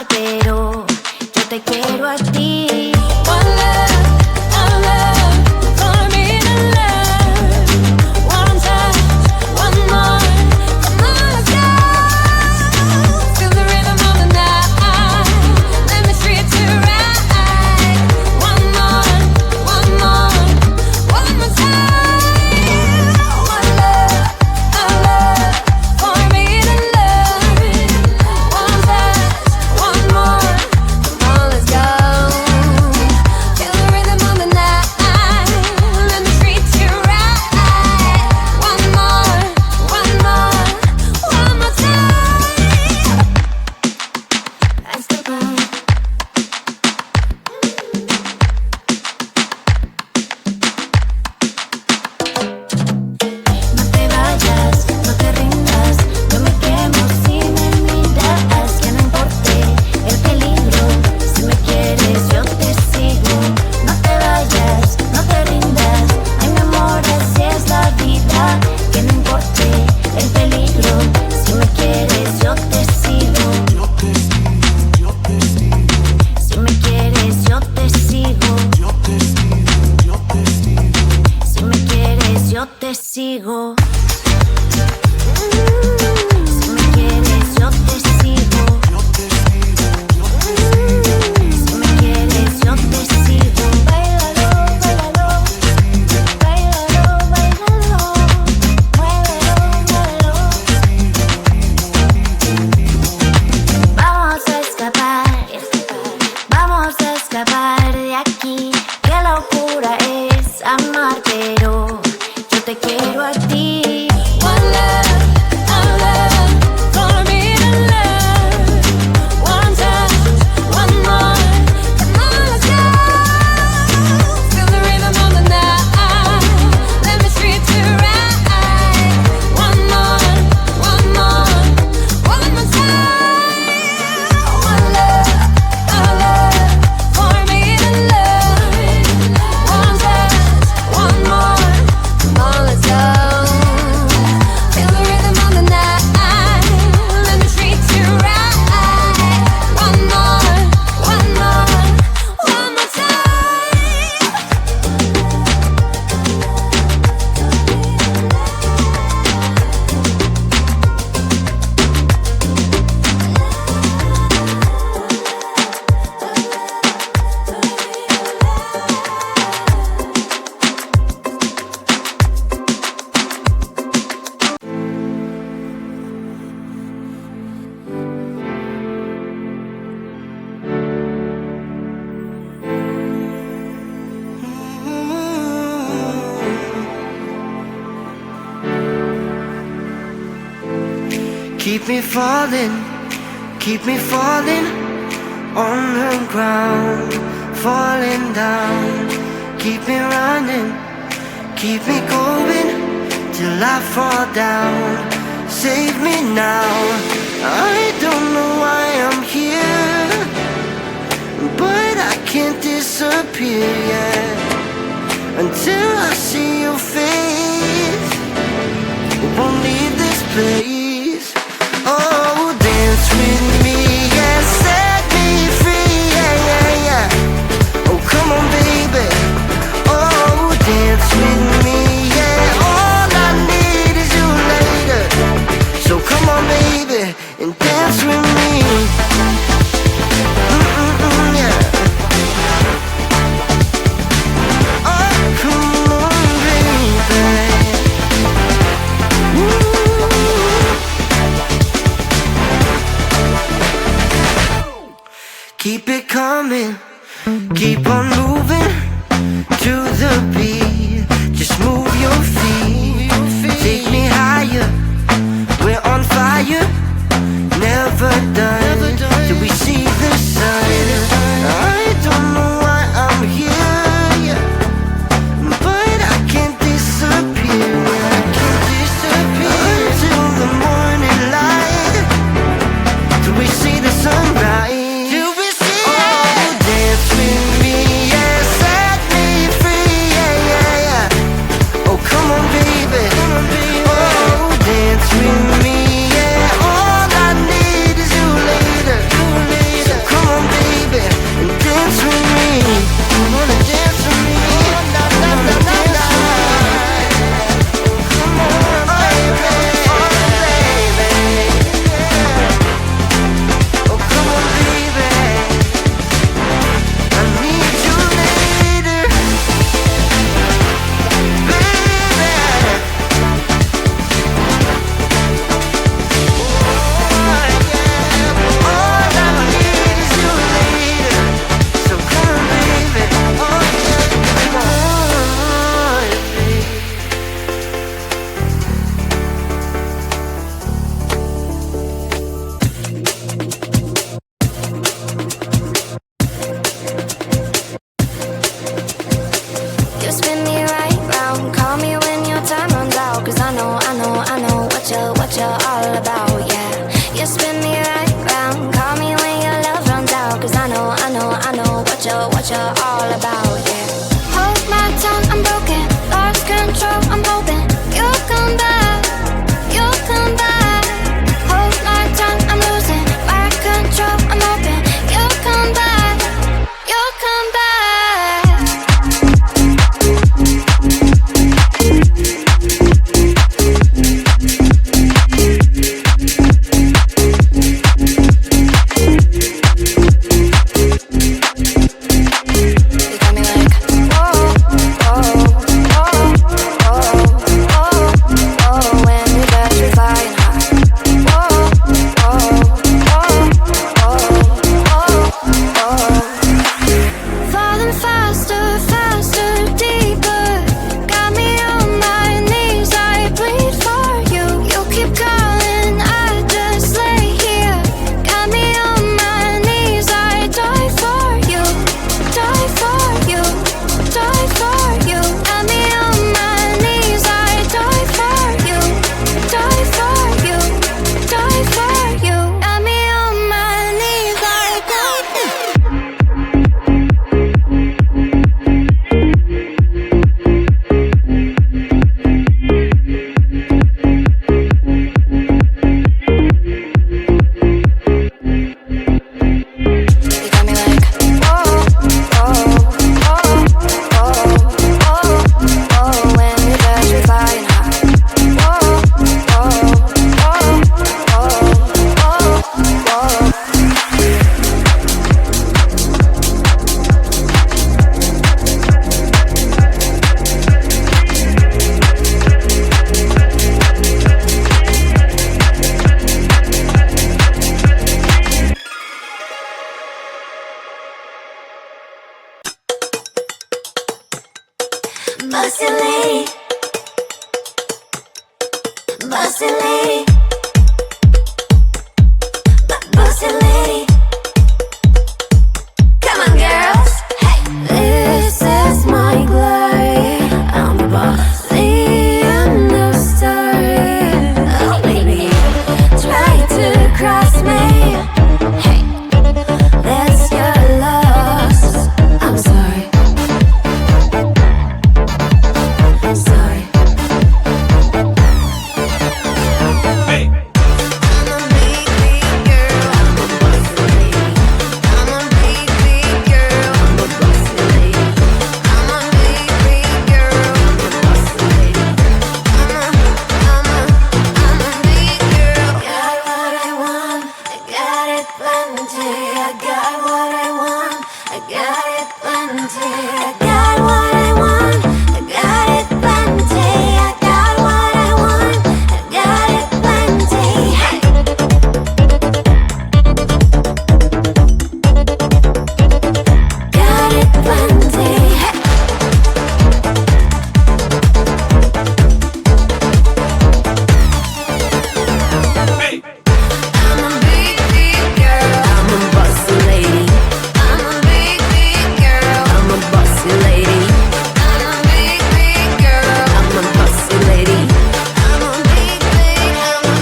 amar, pero yo te quiero a ti. One love for me to love. One touch, one more. Come on, let's go. Feel the rhythm of the night. Let me treat you right. One more time. One love for me to love. One touch, one more. Come on, let's go. Feel the rhythm of the night. Let me treat you right. One more time. Let's go. No te vayas, no te rindas, yo me quemo si me miras, que no importe el peligro, si me quieres yo te sigo. No te vayas, no te rindas, ay mi amor así es la vida, que no importe el peligro, si me quieres yo te sigo. Si me quieres yo te sigo. Si me quieres yo te sigo. Si me quieres yo te sigo. Si me quieres yo te sigo. Báilalo, báilalo. Báilalo, báilalo. Muévelo, muévelo. Vamos a escapar. Vamos a escapar de aquí. Qué locura es amar, pero yo te quiero a ti. One love for me to love. One touch, one more. Come on, let's go. Feel the rhythm of the night. Let me treat you right. One more time. One love for me to love. One touch, one more. Come on, let's go. Feel the rhythm of the night. Let me treat you right. One more Keep me falling on the ground, falling down. Keep me running, keep me going till I fall down. Save me now. I don't know why I'm here, but I can't disappear yet until I see your face. Won't leave this place. Oh, dance with me and set me free, yeah, yeah, yeah. Oh, come on, baby. Oh, dance with me, yeah. All I need is you later. So come on, baby, and dance with me. Yeah. Oh, come on, baby. Keep it coming, keep on moving to the beat. Just move your feet, take me higher. We're on fire, never done till we see the sun. I don't know why I'm here, but I can't disappear. I can't disappear until the morning light, till we see the sunrise. Dance with me, yeah, set me free, yeah, yeah, yeah. Oh, come on, baby. Oh, dance with me, yeah. Oh, Bossy lady, bossy lady, bossy lady. Come on, girls. Hey, this is my glory. I'm the boss. The end of story. Oh, baby, try to cross me. Hey, that's your loss. I'm sorry. Sorry. Hey. I'm a big, big girl. I'm a bossy lady. I'm a big, big girl. I'm a bossy lady. I'm a big, big girl. I'm a bossy lady. I'm a big girl. Got what I want. I got it plenty. I got what I want. I got it plenty. I got what I want. I got it plenty. I got what I want. I got it plenty. Hey. Got it plenty. Hey. Hey. I'm a big, big girl. I'm a bossy lady. I'm a big, big girl. I'm a bossy lady. I'm a big, big girl. I'm a bossy lady. I'm a big, big.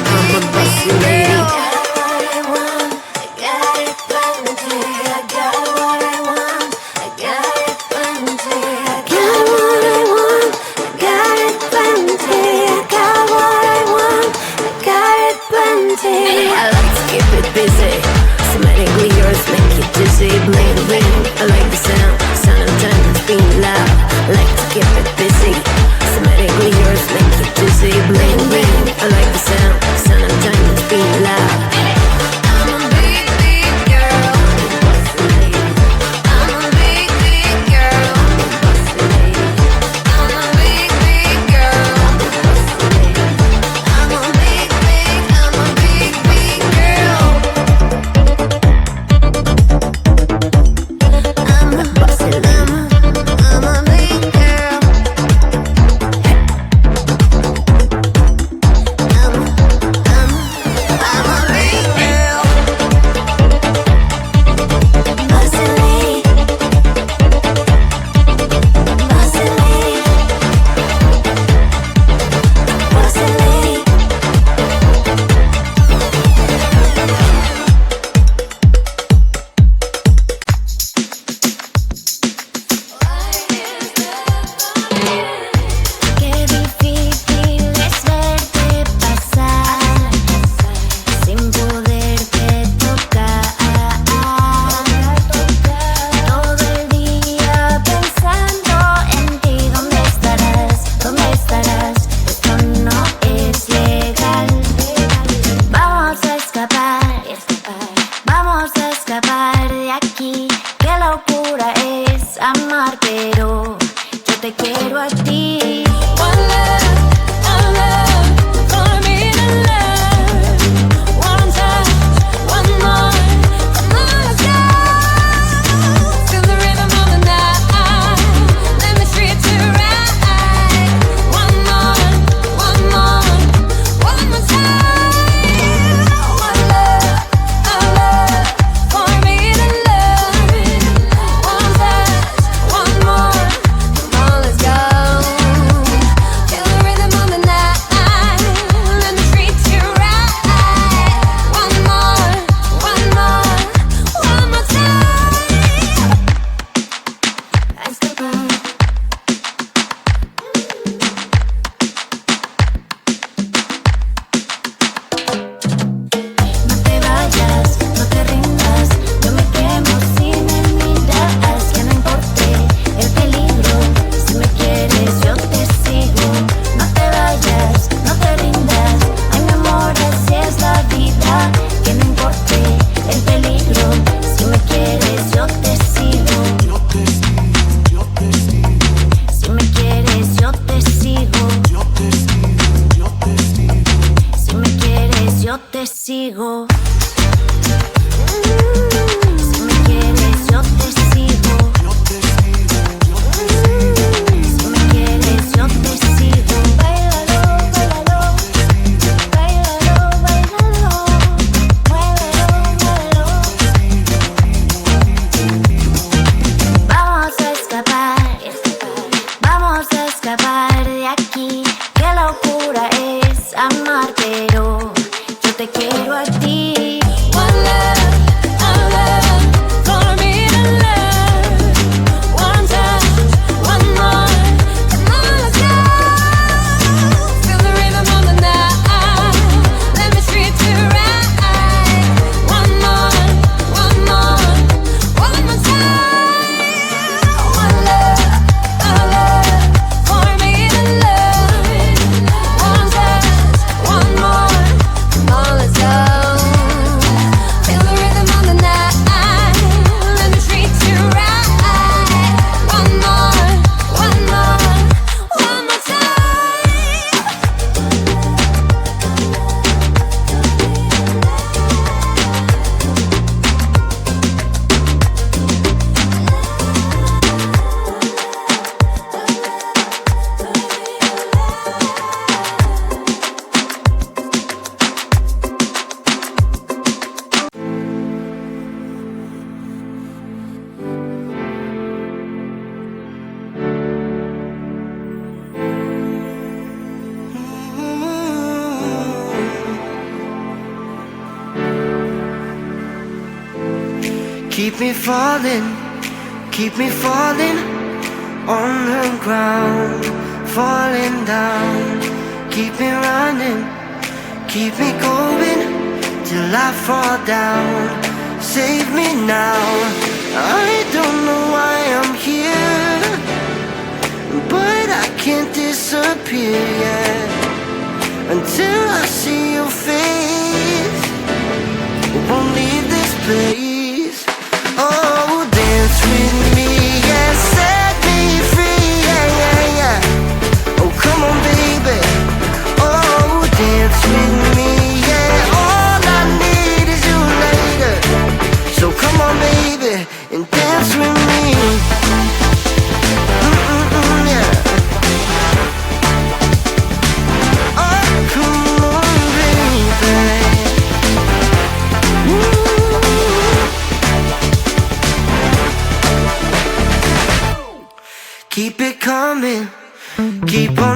I'm a bossy lady. I got what I want. I got it plenty. I got what I want. I got it plenty. I got what I want. I got it plenty. I got what I want. I got it plenty. I like to keep it busy. Somatic lyrics make you dizzy. Bling bling. I like the sound of diamonds being loud. I like to keep it busy. Somatic lyrics make you dizzy. Bling bling. I like the sound of diamonds being loud. I'm a big, big girl. I'm a big, big girl. I'm a big, big girl. I'm a big, big girl. I'm a bossy lady. I'm a big girl. I'm a big girl. Bossy lady. Bossy lady. Bossy lady. Qué difícil es verte pasar sin poderte tocar. Todo el día pensando en ti. ¿Dónde estarás? ¿Dónde estarás? Esto no es legal. Vamos a escapar. Vamos a escapar de aquí. Qué locura es amar, pero yo te quiero a ti. One love for me to love. One touch, one more. Come on, let's go. Feel the rhythm of the night. Let me treat you right. One more, one more, one more time. One love for me to love. One touch, one more. Come on, let's go. keep me falling on the ground, falling down. Keep me running, keep me going till I fall down. Save me now, I don't know why I'm here, but I can't disappear yet until I see your face. Won't leave this place. Oh, dance with me, yeah, set me free, yeah, yeah, yeah. Oh, come on, baby. Oh, dance with me, yeah. All I need is you later. So come on, baby, and dance with me. Yeah. Oh, come on, baby. Keep it coming, keep on